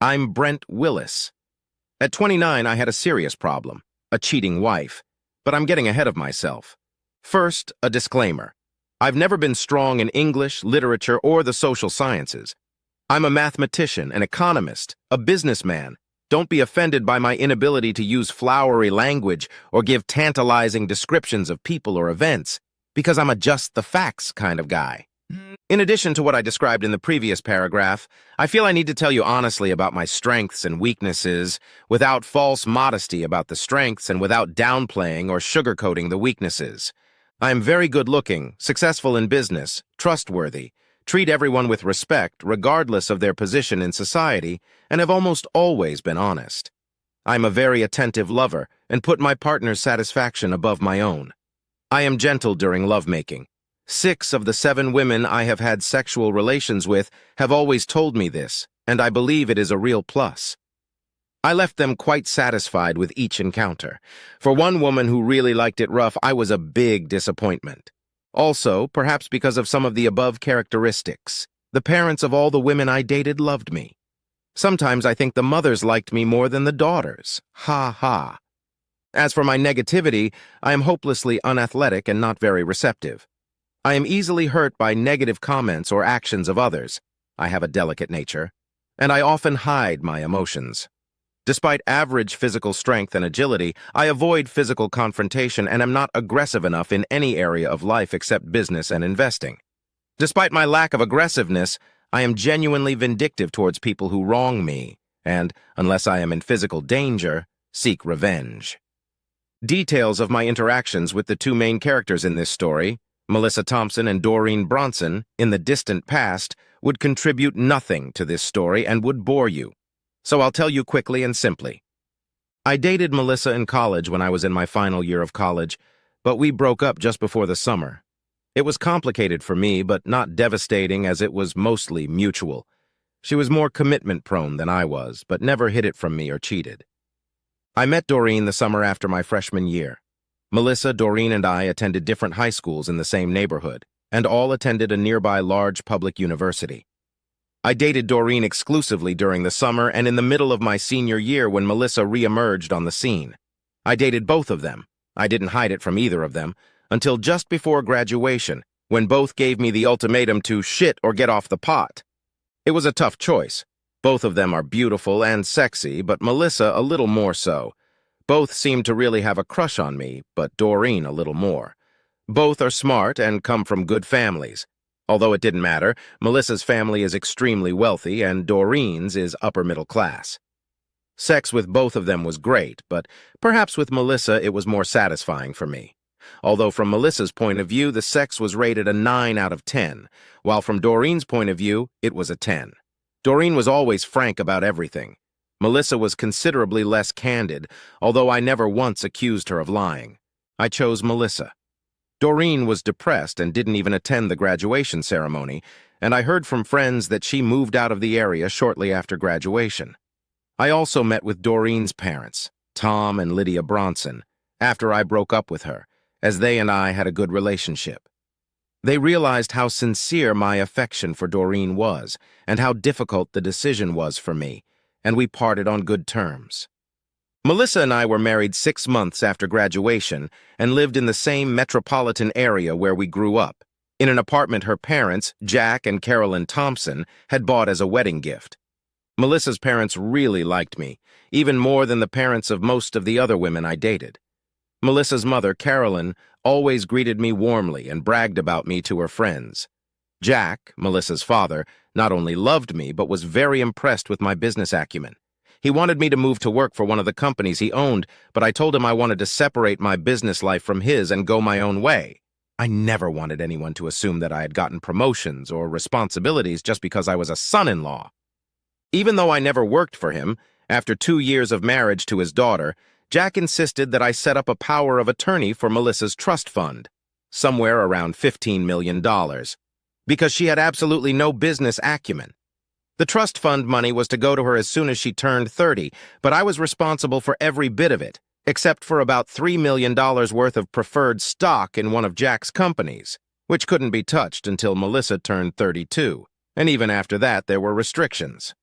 I'm Brent Willis. At 29, I had a serious problem, a cheating wife. But I'm getting ahead of myself. First, a disclaimer. I've never been strong in English, literature, or the social sciences. I'm a mathematician, an economist, a businessman. Don't be offended by my inability to use flowery language or give tantalizing descriptions of people or events, because I'm a just the facts kind of guy. In addition to what I described in the previous paragraph, I feel I need to tell you honestly about my strengths and weaknesses, without false modesty about the strengths and without downplaying or sugarcoating the weaknesses. I am very good-looking, successful in business, trustworthy, treat everyone with respect regardless of their position in society, and have almost always been honest. I'm a very attentive lover and put my partner's satisfaction above my own. I am gentle during lovemaking. 6 of the 7 women I have had sexual relations with have always told me this, and I believe it is a real plus. I left them quite satisfied with each encounter. For one woman who really liked it rough, I was a big disappointment. Also, perhaps because of some of the above characteristics, the parents of all the women I dated loved me. Sometimes I think the mothers liked me more than the daughters. Ha ha. As for my negativity, I am hopelessly unathletic and not very receptive. I am easily hurt by negative comments or actions of others. I have a delicate nature, and I often hide my emotions. Despite average physical strength and agility, I avoid physical confrontation and am not aggressive enough in any area of life except business and investing. Despite my lack of aggressiveness, I am genuinely vindictive towards people who wrong me, and, unless I am in physical danger, seek revenge. Details of my interactions with the 2 main characters in this story, Melissa Thompson and Doreen Bronson, in the distant past, would contribute nothing to this story and would bore you. So I'll tell you quickly and simply. I dated Melissa in college when I was in my final year of college, but we broke up just before the summer. It was complicated for me, but not devastating as it was mostly mutual. She was more commitment-prone than I was, but never hid it from me or cheated. I met Doreen the summer after my freshman year. Melissa, Doreen, and I attended different high schools in the same neighborhood, and all attended a nearby large public university. I dated Doreen exclusively during the summer and in the middle of my senior year when Melissa re-emerged on the scene. I dated both of them. I didn't hide it from either of them, until just before graduation, when both gave me the ultimatum to shit or get off the pot. It was a tough choice. Both of them are beautiful and sexy, but Melissa a little more so. Both seemed to really have a crush on me, but Doreen a little more. Both are smart and come from good families. Although it didn't matter, Melissa's family is extremely wealthy and Doreen's is upper middle class. Sex with both of them was great, but perhaps with Melissa it was more satisfying for me. Although from Melissa's point of view, the sex was rated a 9 out of 10, while from Doreen's point of view, it was a 10. Doreen was always frank about everything. Melissa was considerably less candid, although I never once accused her of lying. I chose Melissa. Doreen was depressed and didn't even attend the graduation ceremony, and I heard from friends that she moved out of the area shortly after graduation. I also met with Doreen's parents, Tom and Lydia Bronson, after I broke up with her, as they and I had a good relationship. They realized how sincere my affection for Doreen was, and how difficult the decision was for me, and we parted on good terms. Melissa and I were married 6 months after graduation and lived in the same metropolitan area where we grew up, in an apartment her parents, Jack and Carolyn Thompson, had bought as a wedding gift. Melissa's parents really liked me, even more than the parents of most of the other women I dated. Melissa's mother, Carolyn, always greeted me warmly and bragged about me to her friends. Jack, Melissa's father, not only loved me but was very impressed with my business acumen. He wanted me to move to work for one of the companies he owned, but I told him I wanted to separate my business life from his and go my own way. I never wanted anyone to assume that I had gotten promotions or responsibilities just because I was a son-in-law. Even though I never worked for him, after 2 years of marriage to his daughter, Jack insisted that I set up a power of attorney for Melissa's trust fund, somewhere around $15 million, because she had absolutely no business acumen. The trust fund money was to go to her as soon as she turned 30, but I was responsible for every bit of it, except for about $3 million worth of preferred stock in one of Jack's companies, which couldn't be touched until Melissa turned 32, and even after that there were restrictions.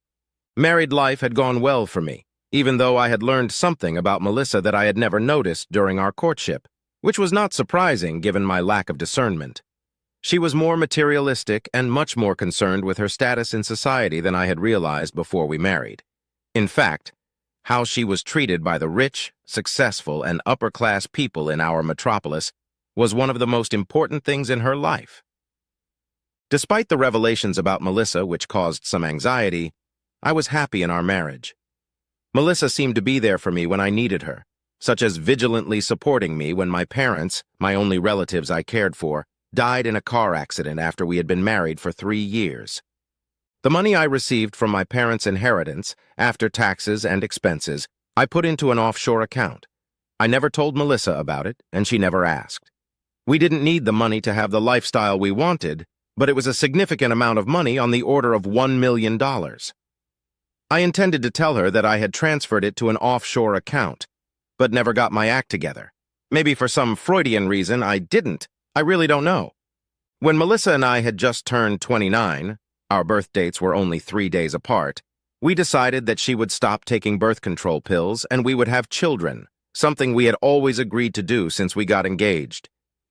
Married life had gone well for me, even though I had learned something about Melissa that I had never noticed during our courtship, which was not surprising given my lack of discernment. She was more materialistic and much more concerned with her status in society than I had realized before we married. In fact, how she was treated by the rich, successful, and upper-class people in our metropolis was one of the most important things in her life. Despite the revelations about Melissa, which caused some anxiety, I was happy in our marriage. Melissa seemed to be there for me when I needed her, such as vigilantly supporting me when my parents, my only relatives I cared for, died in a car accident after we had been married for 3 years. The money I received from my parents' inheritance, after taxes and expenses, I put into an offshore account. I never told Melissa about it, and she never asked. We didn't need the money to have the lifestyle we wanted, but it was a significant amount of money, on the order of $1 million. I intended to tell her that I had transferred it to an offshore account, but never got my act together. Maybe for some Freudian reason I didn't. I really don't know. When Melissa and I had just turned 29, our birth dates were only 3 days apart, we decided that she would stop taking birth control pills and we would have children, something we had always agreed to do since we got engaged.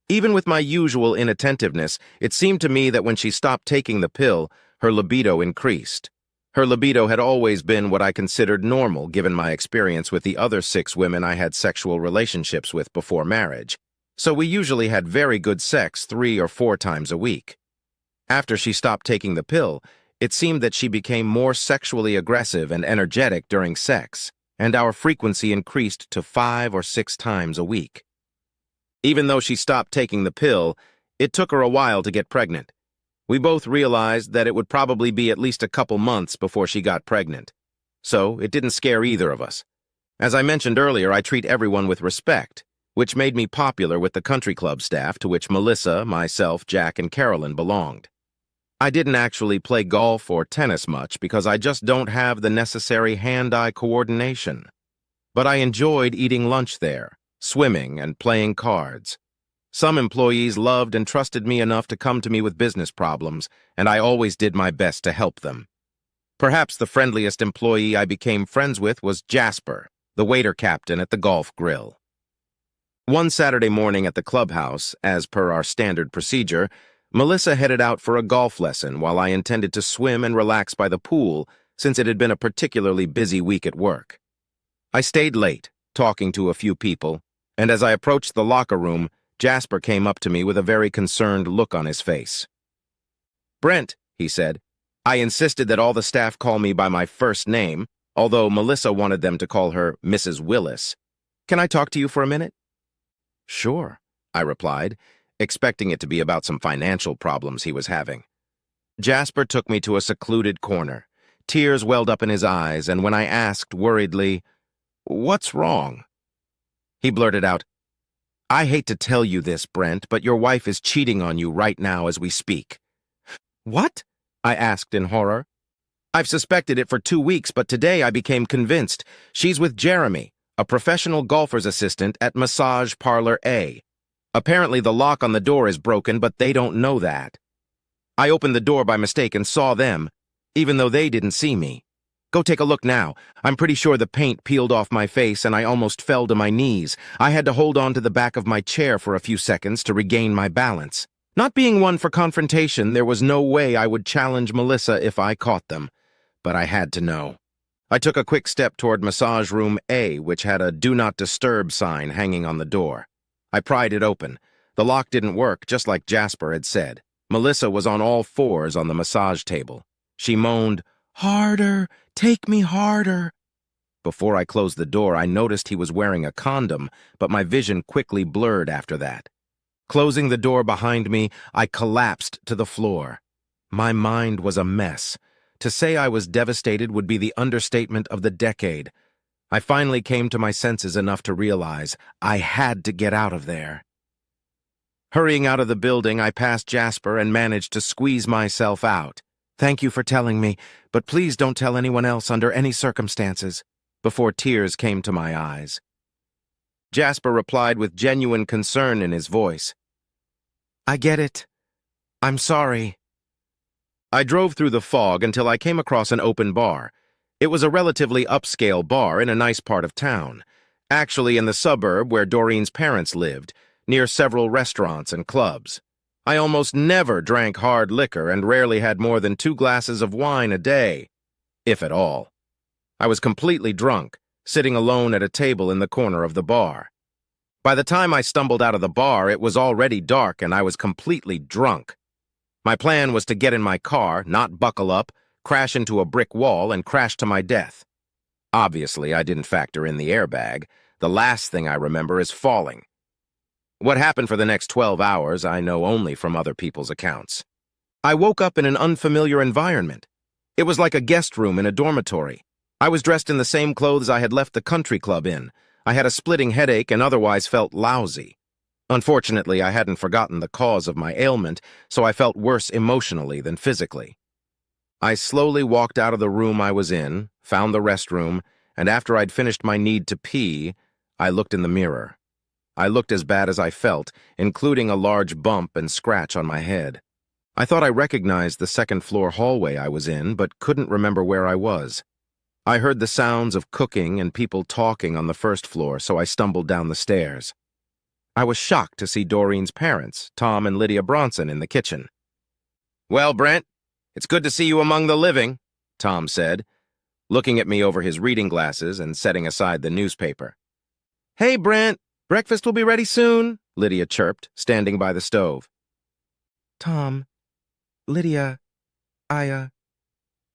Even with my usual inattentiveness, it seemed to me that when she stopped taking the pill, her libido increased. Her libido had always been what I considered normal given my experience with the other 6 women I had sexual relationships with before marriage, so we usually had very good sex 3 or 4 times a week. After she stopped taking the pill, it seemed that she became more sexually aggressive and energetic during sex, and our frequency increased to 5 or 6 times a week. Even though she stopped taking the pill, it took her a while to get pregnant. We both realized that it would probably be at least a couple months before she got pregnant. So it didn't scare either of us. As I mentioned earlier, I treat everyone with respect, which made me popular with the country club staff to which Melissa, myself, Jack, and Carolyn belonged. I didn't actually play golf or tennis much because I just don't have the necessary hand-eye coordination. But I enjoyed eating lunch there, swimming, and playing cards. Some employees loved and trusted me enough to come to me with business problems, and I always did my best to help them. Perhaps the friendliest employee I became friends with was Jasper, the waiter captain at the golf grill. One Saturday morning at the clubhouse, as per our standard procedure, Melissa headed out for a golf lesson while I intended to swim and relax by the pool since it had been a particularly busy week at work. I stayed late, talking to a few people, and as I approached the locker room, Jasper came up to me with a very concerned look on his face. "Brent," he said, "I insisted that all the staff call me by my first name, although Melissa wanted them to call her Mrs. Willis. Can I talk to you for a minute?" "Sure," I replied, expecting it to be about some financial problems he was having. Jasper took me to a secluded corner. Tears welled up in his eyes, and when I asked worriedly, "What's wrong?" he blurted out, "I hate to tell you this, Brent, but your wife is cheating on you right now as we speak." "What?" I asked in horror. "I've suspected it for 2 weeks, but today I became convinced. She's with Jeremy, a professional golfer's assistant at Massage Parlor A. Apparently the lock on the door is broken, but they don't know that. I opened the door by mistake and saw them, even though they didn't see me. Go take a look now. I'm pretty sure the paint peeled off my face and I almost fell to my knees. I had to hold on to the back of my chair for a few seconds to regain my balance. Not being one for confrontation, there was no way I would challenge Melissa if I caught them, but I had to know. I took a quick step toward Massage Room A, which had a Do Not Disturb sign hanging on the door. I pried it open. The lock didn't work, just like Jasper had said. Melissa was on all fours on the massage table. She moaned, "Harder, take me harder." Before I closed the door, I noticed he was wearing a condom, but my vision quickly blurred after that. Closing the door behind me, I collapsed to the floor. My mind was a mess. To say I was devastated would be the understatement of the decade. I finally came to my senses enough to realize I had to get out of there. Hurrying out of the building, I passed Jasper and managed to squeeze myself out. "Thank you for telling me, but please don't tell anyone else under any circumstances," before tears came to my eyes. Jasper replied with genuine concern in his voice. "I get it. I'm sorry." I drove through the fog until I came across an open bar. It was a relatively upscale bar in a nice part of town, actually in the suburb where Doreen's parents lived, near several restaurants and clubs. I almost never drank hard liquor and rarely had more than 2 glasses of wine a day, if at all. I was completely drunk, sitting alone at a table in the corner of the bar. By the time I stumbled out of the bar, it was already dark and I was completely drunk. My plan was to get in my car, not buckle up, crash into a brick wall, and crash to my death. Obviously, I didn't factor in the airbag. The last thing I remember is falling. What happened for the next 12 hours, I know only from other people's accounts. I woke up in an unfamiliar environment. It was like a guest room in a dormitory. I was dressed in the same clothes I had left the country club in. I had a splitting headache and otherwise felt lousy. Unfortunately, I hadn't forgotten the cause of my ailment, so I felt worse emotionally than physically. I slowly walked out of the room I was in, found the restroom, and after I'd finished my need to pee, I looked in the mirror. I looked as bad as I felt, including a large bump and scratch on my head. I thought I recognized the second-floor hallway I was in, but couldn't remember where I was. I heard the sounds of cooking and people talking on the first floor, so I stumbled down the stairs. I was shocked to see Doreen's parents, Tom and Lydia Bronson, in the kitchen. "Well, Brent, it's good to see you among the living," Tom said, looking at me over his reading glasses and setting aside the newspaper. "Hey, Brent, breakfast will be ready soon," Lydia chirped, standing by the stove. "Tom, Lydia, I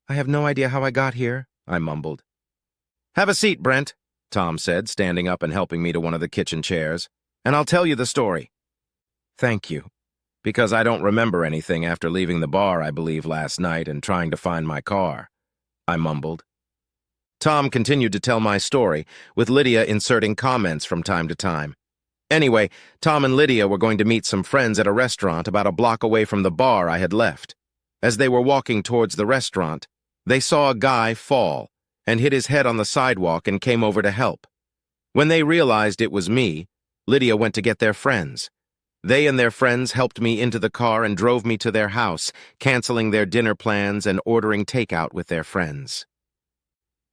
have no idea how I got here," I mumbled. "Have a seat, Brent," Tom said, standing up and helping me to one of the kitchen chairs, "and I'll tell you the story." "Thank you, because I don't remember anything after leaving the bar, I believe, last night and trying to find my car," I mumbled. Tom continued to tell my story, with Lydia inserting comments from time to time. Anyway, Tom and Lydia were going to meet some friends at a restaurant about a block away from the bar I had left. As they were walking towards the restaurant, they saw a guy fall and hit his head on the sidewalk and came over to help. When they realized it was me, Lydia went to get their friends. They and their friends helped me into the car and drove me to their house, canceling their dinner plans and ordering takeout with their friends.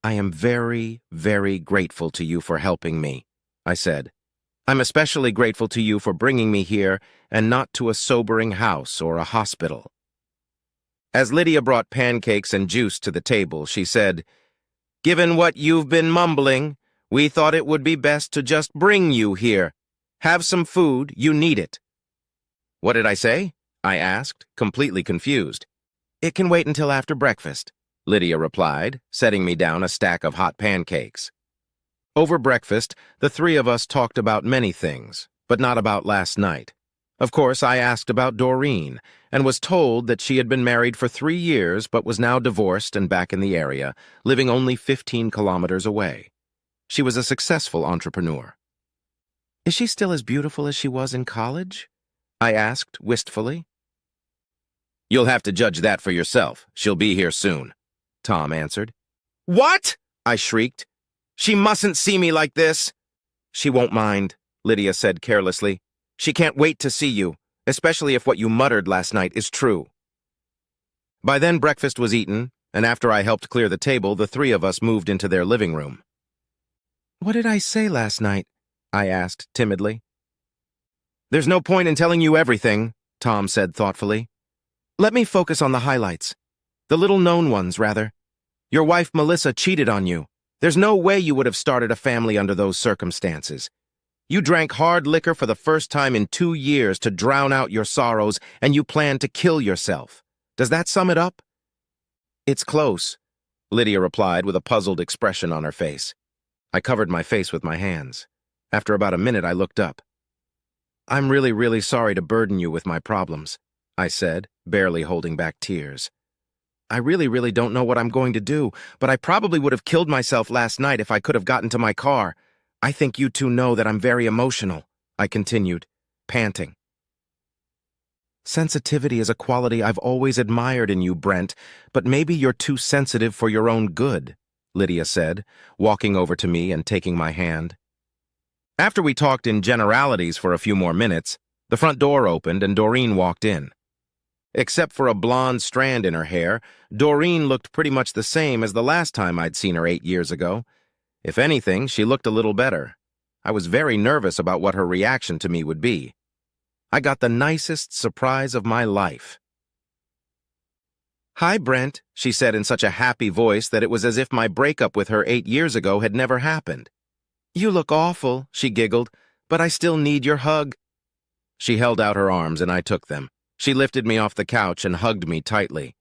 "I am very, very grateful to you for helping me," I said. "I'm especially grateful to you for bringing me here and not to a sobering house or a hospital." As Lydia brought pancakes and juice to the table, she said, "Given what you've been mumbling, we thought it would be best to just bring you here. Have some food, you need it." "What did I say?" I asked, completely confused. "It can wait until after breakfast," Lydia replied, setting me down a stack of hot pancakes. Over breakfast, the three of us talked about many things, but not about last night. Of course, I asked about Doreen, and was told that she had been married for 3 years but was now divorced and back in the area, living only 15 kilometers away. She was a successful entrepreneur. "Is she still as beautiful as she was in college?" I asked wistfully. "You'll have to judge that for yourself. She'll be here soon," Tom answered. "What?" I shrieked. "She mustn't see me like this." "She won't mind," Lydia said carelessly. "She can't wait to see you, especially if what you muttered last night is true." By then breakfast was eaten, and after I helped clear the table, the three of us moved into their living room. "What did I say last night?" I asked timidly. "There's no point in telling you everything," Tom said thoughtfully. "Let me focus on the highlights. The little-known ones, rather. Your wife, Melissa, cheated on you. There's no way you would have started a family under those circumstances. You drank hard liquor for the first time in 2 years to drown out your sorrows, and you planned to kill yourself. Does that sum it up?" "It's close," Lydia replied with a puzzled expression on her face. I covered my face with my hands. After about a minute, I looked up. "I'm really, really sorry to burden you with my problems," I said, barely holding back tears. "I really, really don't know what I'm going to do, but I probably would have killed myself last night if I could have gotten to my car. I think you two know that I'm very emotional," I continued, panting. "Sensitivity is a quality I've always admired in you, Brent, but maybe you're too sensitive for your own good," Lydia said, walking over to me and taking my hand. After we talked in generalities for a few more minutes, the front door opened and Doreen walked in. Except for a blonde strand in her hair, Doreen looked pretty much the same as the last time I'd seen her 8 years ago. If anything, she looked a little better. I was very nervous about what her reaction to me would be. I got the nicest surprise of my life. "Hi, Brent," she said in such a happy voice that it was as if my breakup with her 8 years ago had never happened. "You look awful," she giggled, "but I still need your hug." She held out her arms and I took them. She lifted me off the couch and hugged me tightly.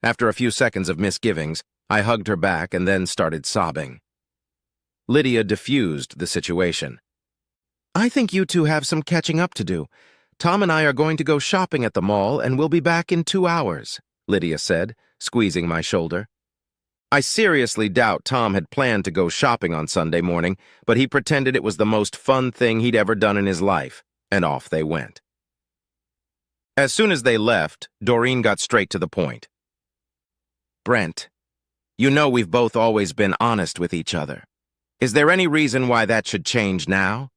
After a few seconds of misgivings, I hugged her back and then started sobbing. Lydia diffused the situation. "I think you two have some catching up to do. Tom and I are going to go shopping at the mall and we'll be back in 2 hours, Lydia said, squeezing my shoulder. I seriously doubt Tom had planned to go shopping on Sunday morning, but he pretended it was the most fun thing he'd ever done in his life, and off they went. As soon as they left, Doreen got straight to the point. "Brent, you know we've both always been honest with each other. Is there any reason why that should change now?"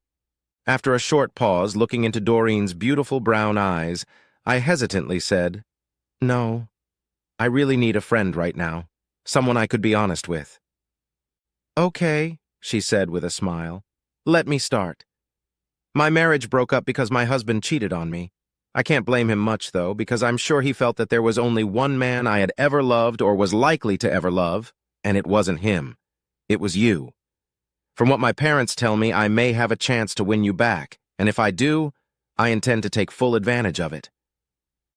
After a short pause, looking into Doreen's beautiful brown eyes, I hesitantly said, "No, I really need a friend right now, someone I could be honest with." "Okay," she said with a smile. "Let me start. My marriage broke up because my husband cheated on me. I can't blame him much, though, because I'm sure he felt that there was only one man I had ever loved or was likely to ever love, and it wasn't him. It was you. From what my parents tell me, I may have a chance to win you back, and if I do, I intend to take full advantage of it.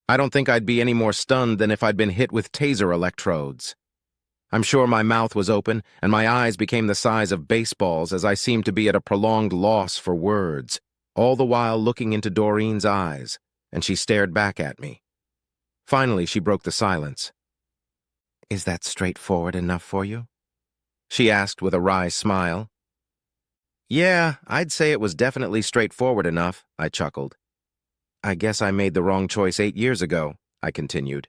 I don't think I'd be any more stunned than if I'd been hit with taser electrodes. I'm sure my mouth was open, and my eyes became the size of baseballs as I seemed to be at a prolonged loss for words, all the while looking into Doreen's eyes, and she stared back at me. Finally, she broke the silence. "Is that straightforward enough for you?" she asked with a wry smile. "Yeah, I'd say it was definitely straightforward enough," I chuckled. "I guess I made the wrong choice 8 years ago," I continued.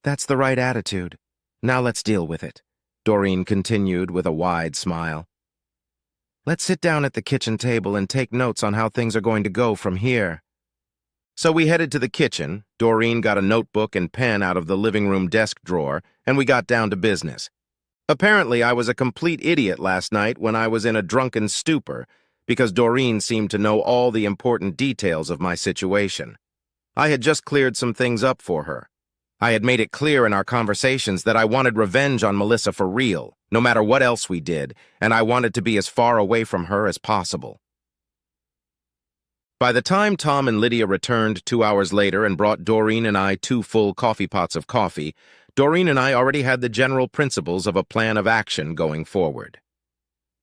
"That's the right attitude. Now let's deal with it," Doreen continued with a wide smile. "Let's sit down at the kitchen table and take notes on how things are going to go from here." So we headed to the kitchen. Doreen got a notebook and pen out of the living room desk drawer, and we got down to business. Apparently, I was a complete idiot last night when I was in a drunken stupor, because Doreen seemed to know all the important details of my situation. I had just cleared some things up for her. I had made it clear in our conversations that I wanted revenge on Melissa for real, no matter what else we did, and I wanted to be as far away from her as possible. By the time Tom and Lydia returned 2 hours later and brought Doreen and I 2 full coffee pots of coffee, Doreen and I already had the general principles of a plan of action going forward.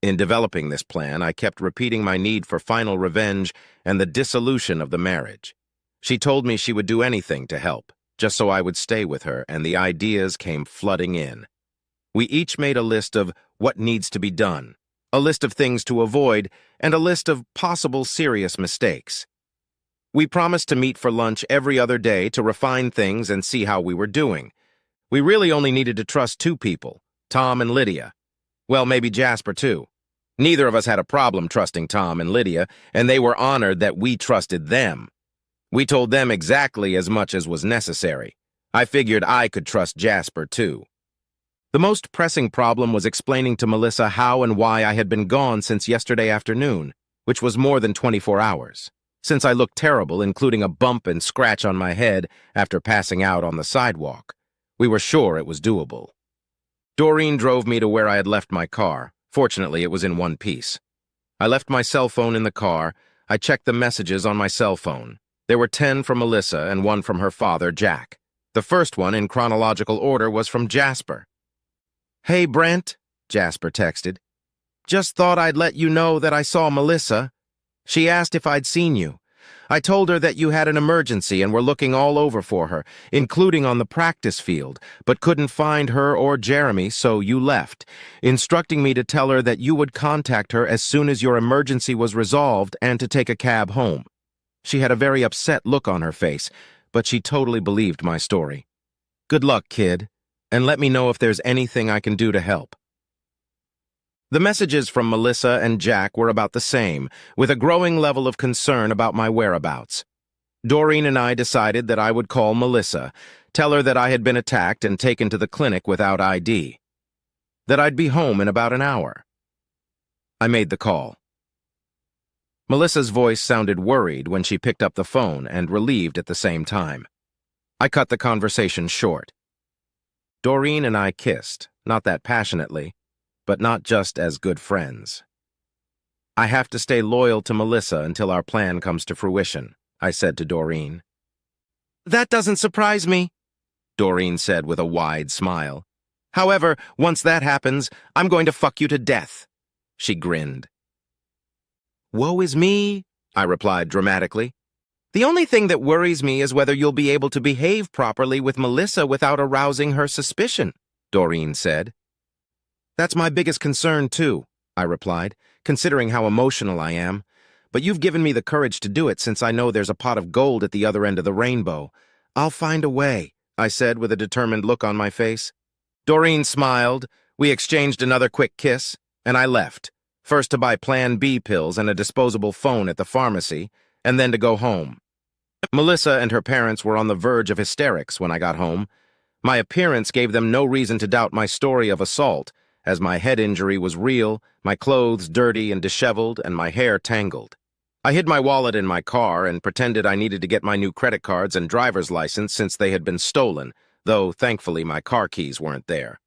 In developing this plan, I kept repeating my need for final revenge and the dissolution of the marriage. She told me she would do anything to help, just so I would stay with her, and the ideas came flooding in. We each made a list of what needs to be done, a list of things to avoid, and a list of possible serious mistakes. We promised to meet for lunch every other day to refine things and see how we were doing. We really only needed to trust 2 people, Tom and Lydia. Well, maybe Jasper, too. Neither of us had a problem trusting Tom and Lydia, and they were honored that we trusted them. We told them exactly as much as was necessary. I figured I could trust Jasper, too. The most pressing problem was explaining to Melissa how and why I had been gone since yesterday afternoon, which was more than 24 hours, since I looked terrible, including a bump and scratch on my head after passing out on the sidewalk. We were sure it was doable. Doreen drove me to where I had left my car. Fortunately, it was in one piece. I left my cell phone in the car. I checked the messages on my cell phone. There were 10 from Melissa and 1 from her father, Jack. The first one, in chronological order, was from Jasper. "Hey, Brent," Jasper texted. "Just thought I'd let you know that I saw Melissa. She asked if I'd seen you. I told her that you had an emergency and were looking all over for her, including on the practice field, but couldn't find her or Jeremy, so you left, instructing me to tell her that you would contact her as soon as your emergency was resolved and to take a cab home." She had a very upset look on her face, but she totally believed my story. "Good luck, kid, and let me know if there's anything I can do to help." The messages from Melissa and Jack were about the same, with a growing level of concern about my whereabouts. Doreen and I decided that I would call Melissa, tell her that I had been attacked and taken to the clinic without ID, that I'd be home in about an hour. I made the call. Melissa's voice sounded worried when she picked up the phone and relieved at the same time. I cut the conversation short. Doreen and I kissed, not that passionately, but not just as good friends. I have to stay loyal to Melissa until our plan comes to fruition, I said to Doreen. That doesn't surprise me, Doreen said with a wide smile. However, once that happens, I'm going to fuck you to death. She grinned. Woe is me, I replied dramatically. The only thing that worries me is whether you'll be able to behave properly with Melissa without arousing her suspicion, Doreen said. That's my biggest concern, too, I replied, considering how emotional I am. But you've given me the courage to do it since I know there's a pot of gold at the other end of the rainbow. I'll find a way, I said with a determined look on my face. Doreen smiled, we exchanged another quick kiss, and I left, first to buy Plan B pills and a disposable phone at the pharmacy, and then to go home. Melissa and her parents were on the verge of hysterics when I got home. My appearance gave them no reason to doubt my story of assault, as my head injury was real, my clothes dirty and disheveled, and my hair tangled. I hid my wallet in my car and pretended I needed to get my new credit cards and driver's license since they had been stolen, though thankfully my car keys weren't there.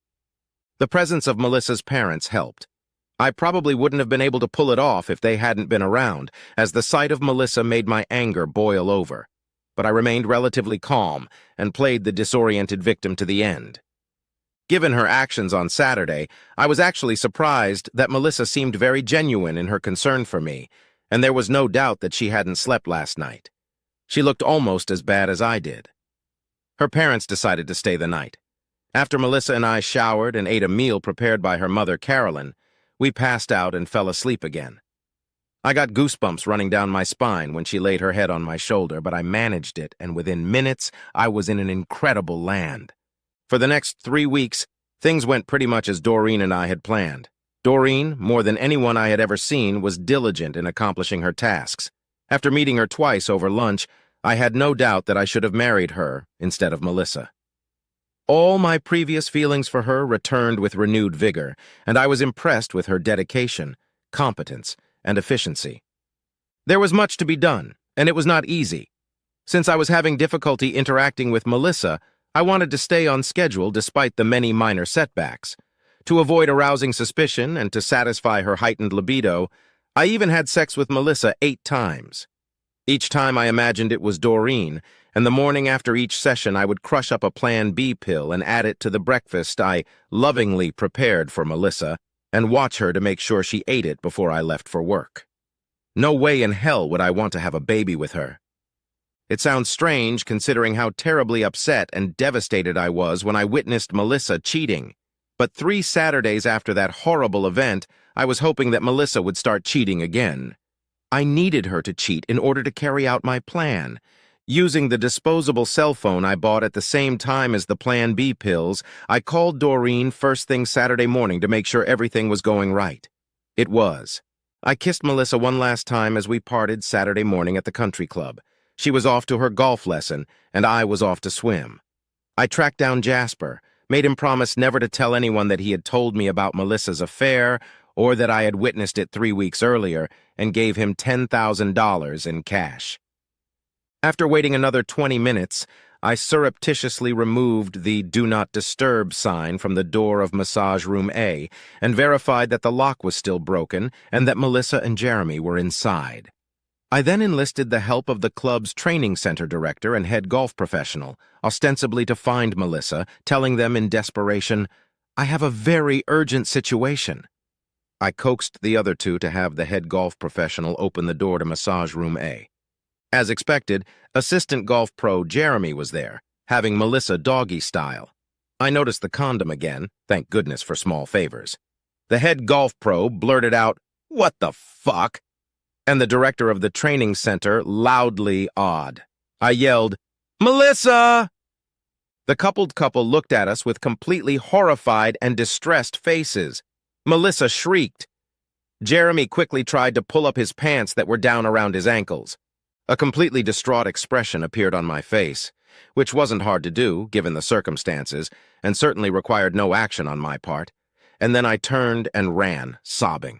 The presence of Melissa's parents helped. I probably wouldn't have been able to pull it off if they hadn't been around, as the sight of Melissa made my anger boil over. But I remained relatively calm and played the disoriented victim to the end. Given her actions on Saturday, I was actually surprised that Melissa seemed very genuine in her concern for me, and there was no doubt that she hadn't slept last night. She looked almost as bad as I did. Her parents decided to stay the night. After Melissa and I showered and ate a meal prepared by her mother, Carolyn, we passed out and fell asleep again. I got goosebumps running down my spine when she laid her head on my shoulder, but I managed it, and within minutes, I was in an incredible land. For the next 3 weeks, things went pretty much as Doreen and I had planned. Doreen, more than anyone I had ever seen, was diligent in accomplishing her tasks. After meeting her twice over lunch, I had no doubt that I should have married her instead of Melissa. All my previous feelings for her returned with renewed vigor, and I was impressed with her dedication, competence, and efficiency. There was much to be done, and it was not easy. Since I was having difficulty interacting with Melissa, I wanted to stay on schedule despite the many minor setbacks. To avoid arousing suspicion and to satisfy her heightened libido, I even had sex with Melissa 8 times. Each time I imagined it was Doreen, and the morning after each session I would crush up a Plan B pill and add it to the breakfast I lovingly prepared for Melissa and watch her to make sure she ate it before I left for work. No way in hell would I want to have a baby with her. It sounds strange considering how terribly upset and devastated I was when I witnessed Melissa cheating. But 3 Saturdays after that horrible event, I was hoping that Melissa would start cheating again. I needed her to cheat in order to carry out my plan. Using the disposable cell phone I bought at the same time as the Plan B pills, I called Doreen first thing Saturday morning to make sure everything was going right. It was. I kissed Melissa one last time as we parted Saturday morning at the country club. She was off to her golf lesson, and I was off to swim. I tracked down Jasper, made him promise never to tell anyone that he had told me about Melissa's affair or that I had witnessed it 3 weeks earlier, and gave him $10,000 in cash. After waiting another 20 minutes, I surreptitiously removed the Do Not Disturb sign from the door of Massage Room A and verified that the lock was still broken and that Melissa and Jeremy were inside. I then enlisted the help of the club's training center director and head golf professional, ostensibly to find Melissa, telling them in desperation, "I have a very urgent situation." I coaxed the other two to have the head golf professional open the door to Massage Room A. As expected, assistant golf pro Jeremy was there, having Melissa doggy style. I noticed the condom again, thank goodness for small favors. The head golf pro blurted out, "What the fuck?" and the director of the training center loudly awed. I yelled, "Melissa!" The coupled couple looked at us with completely horrified and distressed faces. Melissa shrieked. Jeremy quickly tried to pull up his pants that were down around his ankles. A completely distraught expression appeared on my face, which wasn't hard to do, given the circumstances, and certainly required no action on my part. And then I turned and ran, sobbing.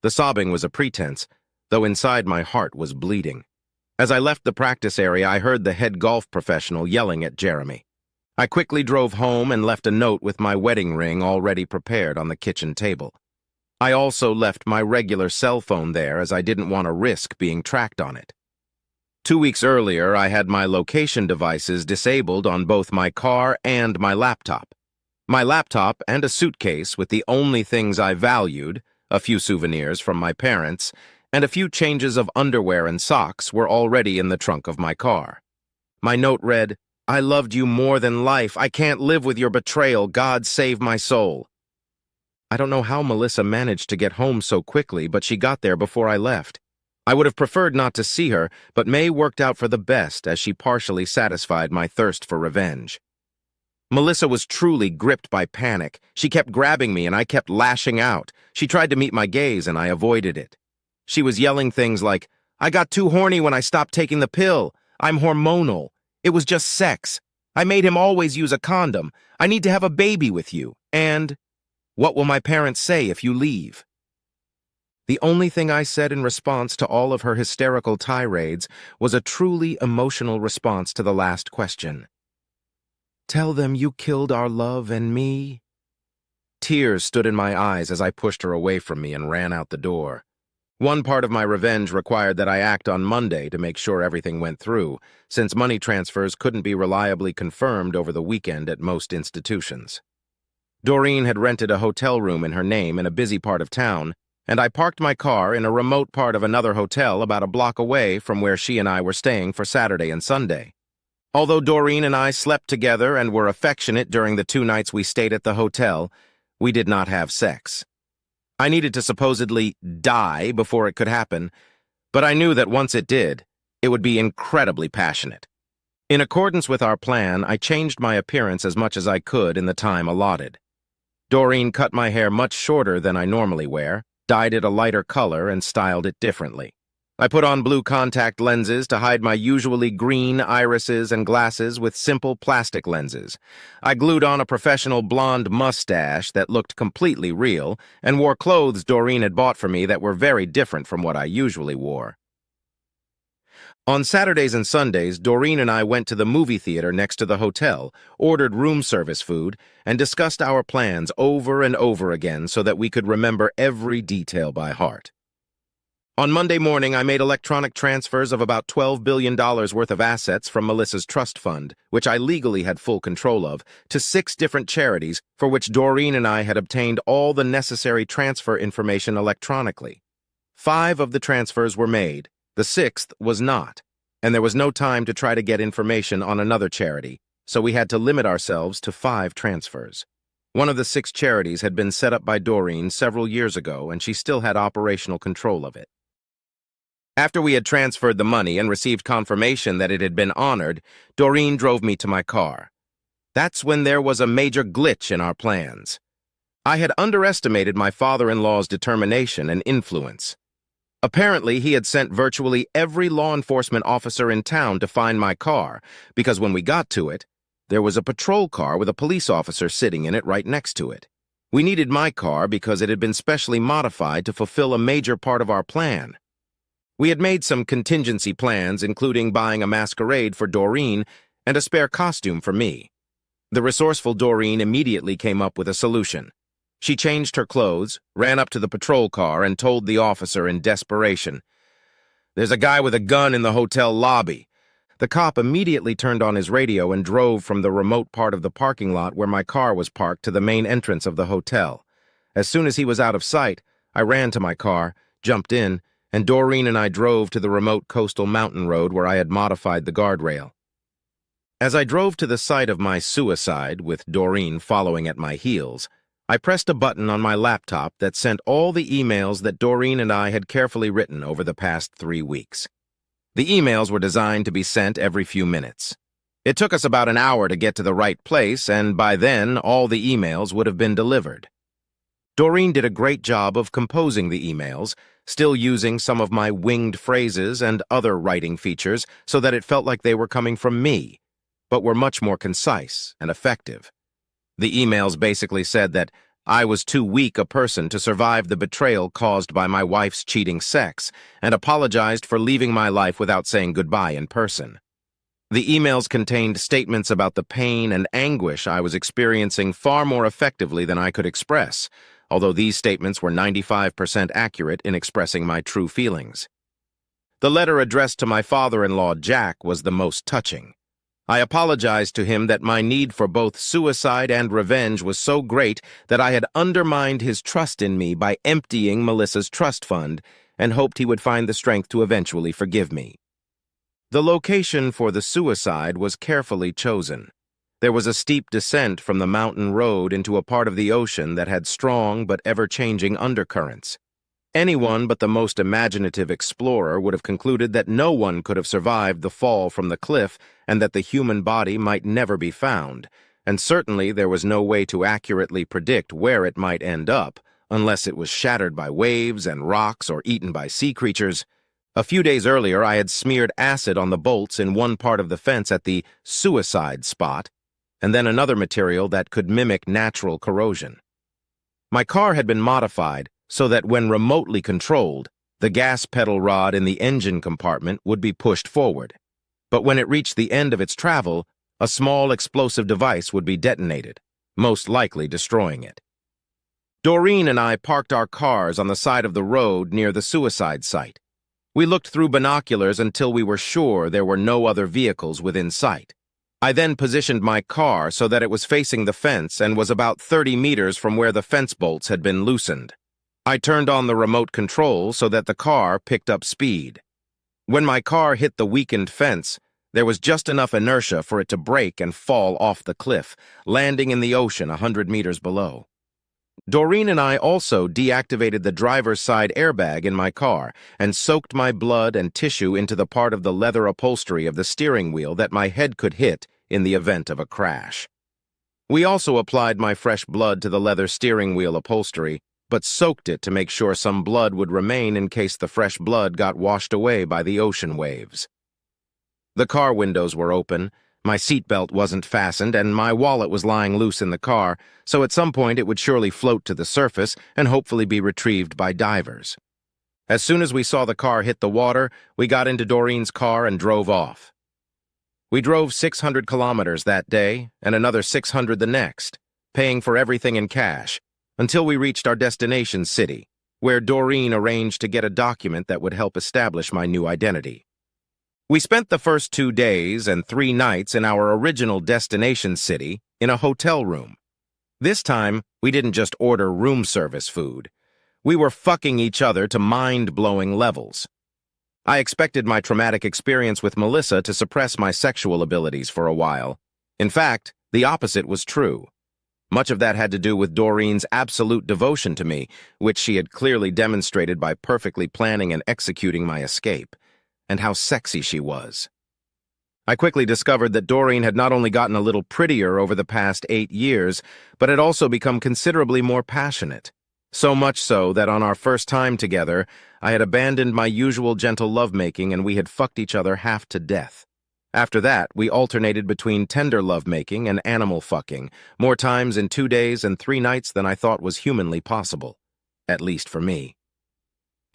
The sobbing was a pretense, though inside my heart was bleeding. As I left the practice area, I heard the head golf professional yelling at Jeremy. I quickly drove home and left a note with my wedding ring already prepared on the kitchen table. I also left my regular cell phone there as I didn't want to risk being tracked on it. 2 weeks earlier, I had my location devices disabled on both my car and my laptop. My laptop and a suitcase with the only things I valued, a few souvenirs from my parents, and a few changes of underwear and socks were already in the trunk of my car. My note read, "I loved you more than life. I can't live with your betrayal. God save my soul." I don't know how Melissa managed to get home so quickly, but she got there before I left. I would have preferred not to see her, but May worked out for the best as she partially satisfied my thirst for revenge. Melissa was truly gripped by panic. She kept grabbing me and I kept lashing out. She tried to meet my gaze and I avoided it. She was yelling things like, "I got too horny when I stopped taking the pill. I'm hormonal. It was just sex. I made him always use a condom. I need to have a baby with you. And what will my parents say if you leave?" The only thing I said in response to all of her hysterical tirades was a truly emotional response to the last question. "Tell them you killed our love and me." Tears stood in my eyes as I pushed her away from me and ran out the door. One part of my revenge required that I act on Monday to make sure everything went through, since money transfers couldn't be reliably confirmed over the weekend at most institutions. Doreen had rented a hotel room in her name in a busy part of town, and I parked my car in a remote part of another hotel about a block away from where she and I were staying for Saturday and Sunday. Although Doreen and I slept together and were affectionate during the 2 nights we stayed at the hotel, we did not have sex. I needed to supposedly die before it could happen, but I knew that once it did, it would be incredibly passionate. In accordance with our plan, I changed my appearance as much as I could in the time allotted. Doreen cut my hair much shorter than I normally wear, dyed it a lighter color, and styled it differently. I put on blue contact lenses to hide my usually green irises and glasses with simple plastic lenses. I glued on a professional blonde mustache that looked completely real and wore clothes Doreen had bought for me that were very different from what I usually wore. On Saturdays and Sundays, Doreen and I went to the movie theater next to the hotel, ordered room service food, and discussed our plans over and over again so that we could remember every detail by heart. On Monday morning, I made electronic transfers of about $12 billion worth of assets from Melissa's trust fund, which I legally had full control of, to 6 different charities for which Doreen and I had obtained all the necessary transfer information electronically. 5 of the transfers were made. The 6th was not, and there was no time to try to get information on another charity, so we had to limit ourselves to 5 transfers. One of the 6 charities had been set up by Doreen several years ago, and she still had operational control of it. After we had transferred the money and received confirmation that it had been honored, Doreen drove me to my car. That's when there was a major glitch in our plans. I had underestimated my father-in-law's determination and influence. Apparently, he had sent virtually every law enforcement officer in town to find my car, because when we got to it, there was a patrol car with a police officer sitting in it right next to it. We needed my car because it had been specially modified to fulfill a major part of our plan. We had made some contingency plans, including buying a masquerade for Doreen and a spare costume for me. The resourceful Doreen immediately came up with a solution. She changed her clothes, ran up to the patrol car, and told the officer in desperation, "There's a guy with a gun in the hotel lobby." The cop immediately turned on his radio and drove from the remote part of the parking lot where my car was parked to the main entrance of the hotel. As soon as he was out of sight, I ran to my car, jumped in, and Doreen and I drove to the remote coastal mountain road where I had modified the guardrail. As I drove to the site of my suicide, with Doreen following at my heels, I pressed a button on my laptop that sent all the emails that Doreen and I had carefully written over the past 3 weeks. The emails were designed to be sent every few minutes. It took us about an hour to get to the right place, and by then, all the emails would have been delivered. Doreen did a great job of composing the emails, still using some of my winged phrases and other writing features so that it felt like they were coming from me, but were much more concise and effective. The emails basically said that I was too weak a person to survive the betrayal caused by my wife's cheating sex, and apologized for leaving my life without saying goodbye in person. The emails contained statements about the pain and anguish I was experiencing far more effectively than I could express, although these statements were 95% accurate in expressing my true feelings. The letter addressed to my father-in-law, Jack, was the most touching. I apologized to him that my need for both suicide and revenge was so great that I had undermined his trust in me by emptying Melissa's trust fund, and hoped he would find the strength to eventually forgive me. The location for the suicide was carefully chosen. There was a steep descent from the mountain road into a part of the ocean that had strong but ever-changing undercurrents. Anyone but the most imaginative explorer would have concluded that no one could have survived the fall from the cliff and that the human body might never be found, and certainly there was no way to accurately predict where it might end up, unless it was shattered by waves and rocks or eaten by sea creatures. A few days earlier, I had smeared acid on the bolts in one part of the fence at the suicide spot, and then another material that could mimic natural corrosion. My car had been modified so that when remotely controlled, the gas pedal rod in the engine compartment would be pushed forward. But when it reached the end of its travel, a small explosive device would be detonated, most likely destroying it. Doreen and I parked our cars on the side of the road near the suicide site. We looked through binoculars until we were sure there were no other vehicles within sight. I then positioned my car so that it was facing the fence and was about 30 meters from where the fence bolts had been loosened. I turned on the remote control so that the car picked up speed. When my car hit the weakened fence, there was just enough inertia for it to break and fall off the cliff, landing in the ocean 100 meters below. Doreen and I also deactivated the driver's side airbag in my car and soaked my blood and tissue into the part of the leather upholstery of the steering wheel that my head could hit in the event of a crash. We also applied my fresh blood to the leather steering wheel upholstery, but soaked it to make sure some blood would remain in case the fresh blood got washed away by the ocean waves. The car windows were open, my seatbelt wasn't fastened, and my wallet was lying loose in the car, so at some point it would surely float to the surface and hopefully be retrieved by divers. As soon as we saw the car hit the water, we got into Doreen's car and drove off. We drove 600 kilometers that day and another 600 the next, paying for everything in cash, until we reached our destination city, where Doreen arranged to get a document that would help establish my new identity. We spent the first 2 days and 3 nights in our original destination city in a hotel room. This time, we didn't just order room service food. We were fucking each other to mind-blowing levels. I expected my traumatic experience with Melissa to suppress my sexual abilities for a while. In fact, the opposite was true. Much of that had to do with Doreen's absolute devotion to me, which she had clearly demonstrated by perfectly planning and executing my escape, and how sexy she was. I quickly discovered that Doreen had not only gotten a little prettier over the past 8 years, but had also become considerably more passionate. So much so that on our first time together, I had abandoned my usual gentle lovemaking and we had fucked each other half to death. After that, we alternated between tender lovemaking and animal fucking, more times in 2 days and 3 nights than I thought was humanly possible, at least for me.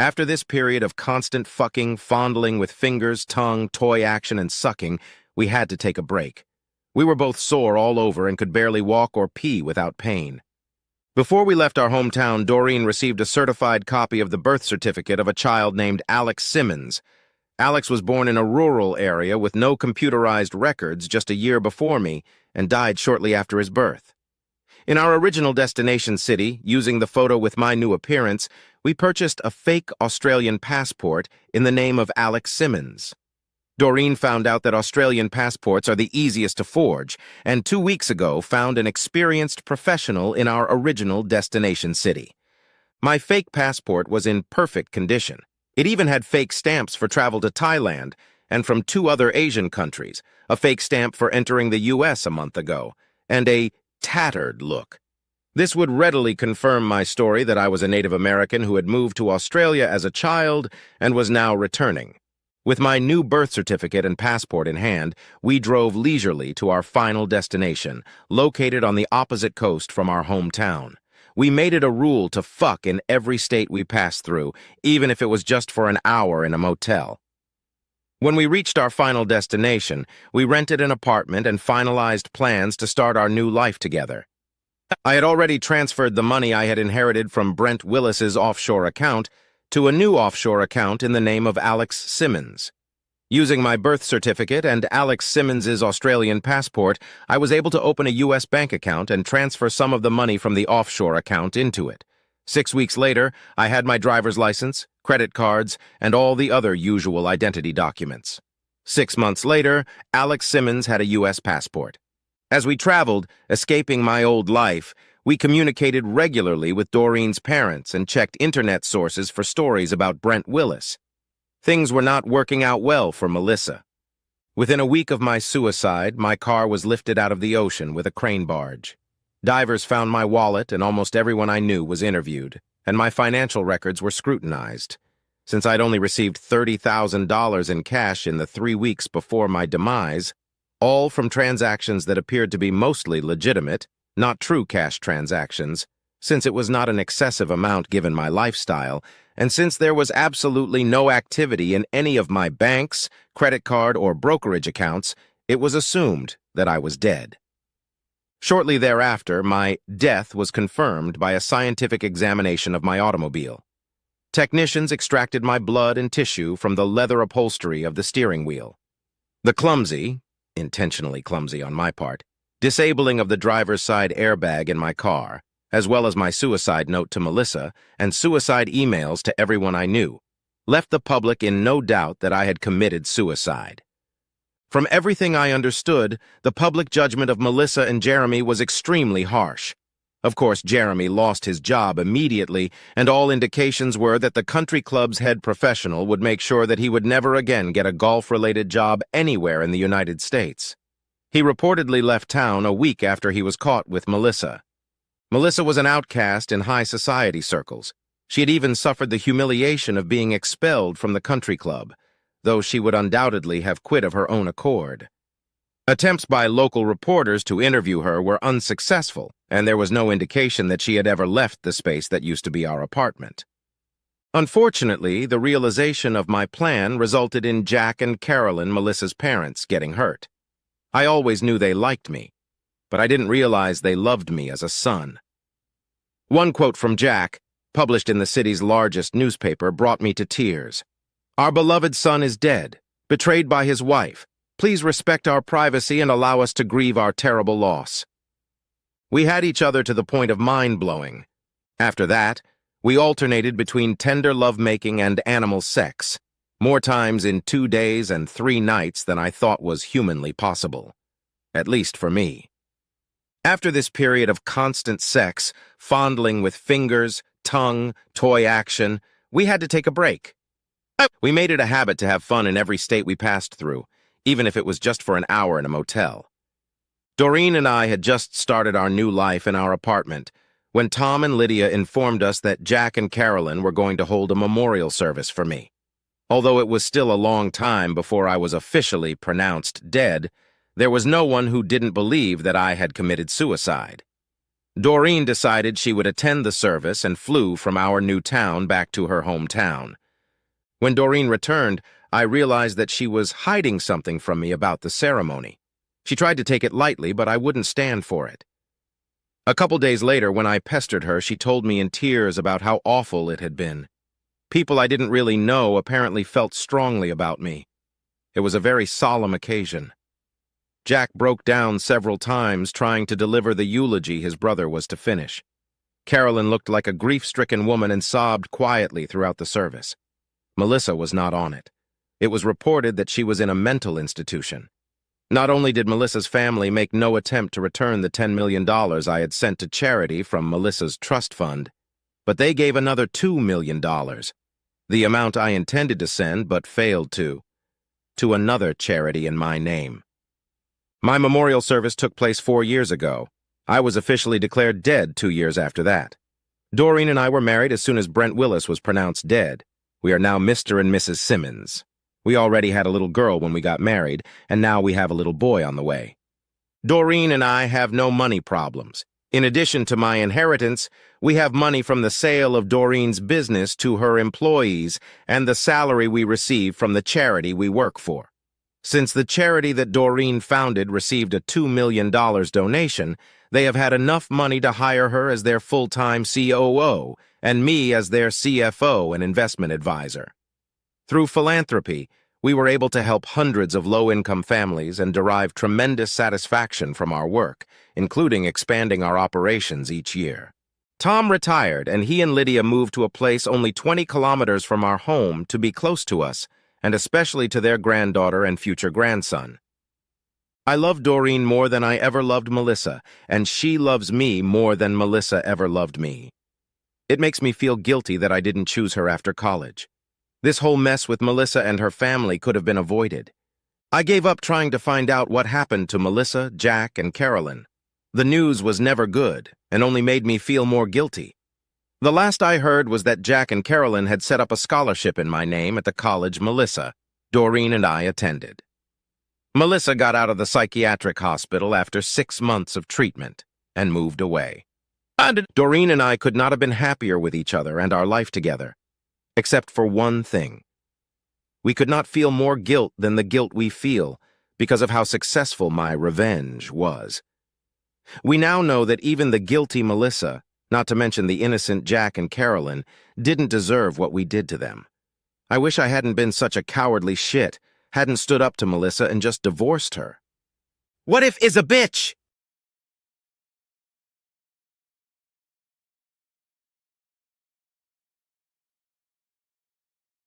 After this period of constant fucking, fondling with fingers, tongue, toy action, and sucking, we had to take a break. We were both sore all over and could barely walk or pee without pain. Before we left our hometown, Doreen received a certified copy of the birth certificate of a child named Alex Simmons. Alex was born in a rural area with no computerized records just a year before me and died shortly after his birth. In our original destination city, using the photo with my new appearance, we purchased a fake Australian passport in the name of Alex Simmons. Doreen found out that Australian passports are the easiest to forge, and 2 weeks ago found an experienced professional in our original destination city. My fake passport was in perfect condition. It even had fake stamps for travel to Thailand and from 2 other Asian countries, a fake stamp for entering the U.S. a month ago, and a tattered look. This would readily confirm my story that I was a Native American who had moved to Australia as a child and was now returning. With my new birth certificate and passport in hand, we drove leisurely to our final destination, located on the opposite coast from our hometown. We made it a rule to fuck in every state we passed through, even if it was just for an hour in a motel. When we reached our final destination, we rented an apartment and finalized plans to start our new life together. I had already transferred the money I had inherited from Brent Willis's offshore account to a new offshore account in the name of Alex Simmons. Using my birth certificate and Alex Simmons's Australian passport, I was able to open a U.S. bank account and transfer some of the money from the offshore account into it. 6 weeks later, I had my driver's license, credit cards, and all the other usual identity documents. 6 months later, Alex Simmons had a U.S. passport. As we traveled, escaping my old life, we communicated regularly with Doreen's parents and checked internet sources for stories about Brent Willis. Things were not working out well for Melissa. Within a week of my suicide, my car was lifted out of the ocean with a crane barge. Divers found my wallet and almost everyone I knew was interviewed, and my financial records were scrutinized. Since I'd only received $30,000 in cash in the 3 weeks before my demise, all from transactions that appeared to be mostly legitimate, not true cash transactions, since it was not an excessive amount given my lifestyle, and since there was absolutely no activity in any of my banks, credit card, or brokerage accounts, it was assumed that I was dead. Shortly thereafter, my death was confirmed by a scientific examination of my automobile. Technicians extracted my blood and tissue from the leather upholstery of the steering wheel. The clumsy, intentionally clumsy on my part, disabling of the driver's side airbag in my car, as well as my suicide note to Melissa and suicide emails to everyone I knew, left the public in no doubt that I had committed suicide. From everything I understood, the public judgment of Melissa and Jeremy was extremely harsh. Of course, Jeremy lost his job immediately, and all indications were that the country club's head professional would make sure that he would never again get a golf-related job anywhere in the United States. He reportedly left town a week after he was caught with Melissa. Melissa was an outcast in high society circles. She had even suffered the humiliation of being expelled from the country club, though she would undoubtedly have quit of her own accord. Attempts by local reporters to interview her were unsuccessful, and there was no indication that she had ever left the space that used to be our apartment. Unfortunately, the realization of my plan resulted in Jack and Carolyn, Melissa's parents, getting hurt. I always knew they liked me, but I didn't realize they loved me as a son. One quote from Jack, published in the city's largest newspaper, brought me to tears. "Our beloved son is dead, betrayed by his wife. Please respect our privacy and allow us to grieve our terrible loss." We had each other to the point of mind-blowing. After that, we alternated between tender lovemaking and animal sex, more times in 2 days and 3 nights than I thought was humanly possible, at least for me. After this period of constant sex, fondling with fingers, tongue, toy action, we had to take a break. We made it a habit to have fun in every state we passed through, even if it was just for an hour in a motel. Doreen and I had just started our new life in our apartment when Tom and Lydia informed us that Jack and Carolyn were going to hold a memorial service for me. Although it was still a long time before I was officially pronounced dead, there was no one who didn't believe that I had committed suicide. Doreen decided she would attend the service and flew from our new town back to her hometown. When Doreen returned, I realized that she was hiding something from me about the ceremony. She tried to take it lightly, but I wouldn't stand for it. A couple days later, when I pestered her, she told me in tears about how awful it had been. People I didn't really know apparently felt strongly about me. It was a very solemn occasion. Jack broke down several times trying to deliver the eulogy his brother was to finish. Carolyn looked like a grief-stricken woman and sobbed quietly throughout the service. Melissa was not on it. It was reported that she was in a mental institution. Not only did Melissa's family make no attempt to return the $10 million I had sent to charity from Melissa's trust fund, but they gave another $2 million, the amount I intended to send but failed to another charity in my name. My memorial service took place 4 years ago. I was officially declared dead 2 years after that. Doreen and I were married as soon as Brent Willis was pronounced dead. We are now Mr. and Mrs. Simmons. We already had a little girl when we got married, and now we have a little boy on the way. Doreen and I have no money problems. In addition to my inheritance, we have money from the sale of Doreen's business to her employees and the salary we receive from the charity we work for. Since the charity that Doreen founded received a $2 million donation, they have had enough money to hire her as their full-time COO and me as their CFO and investment advisor. Through philanthropy, we were able to help hundreds of low-income families and derive tremendous satisfaction from our work, including expanding our operations each year. Tom retired, and he and Lydia moved to a place only 20 kilometers from our home to be close to us, and especially to their granddaughter and future grandson. I love Doreen more than I ever loved Melissa, and she loves me more than Melissa ever loved me. It makes me feel guilty that I didn't choose her after college. This whole mess with Melissa and her family could have been avoided. I gave up trying to find out what happened to Melissa, Jack, and Carolyn. The news was never good and only made me feel more guilty. The last I heard was that Jack and Carolyn had set up a scholarship in my name at the college Melissa, Doreen, and I attended. Melissa got out of the psychiatric hospital after 6 months of treatment and moved away. Doreen and I could not have been happier with each other and our life together, except for one thing. We could not feel more guilt than the guilt we feel because of how successful my revenge was. We now know that even the guilty Melissa, not to mention the innocent Jack and Carolyn, didn't deserve what we did to them. I wish I hadn't been such a cowardly shit, hadn't stood up to Melissa and just divorced her. What if is a bitch?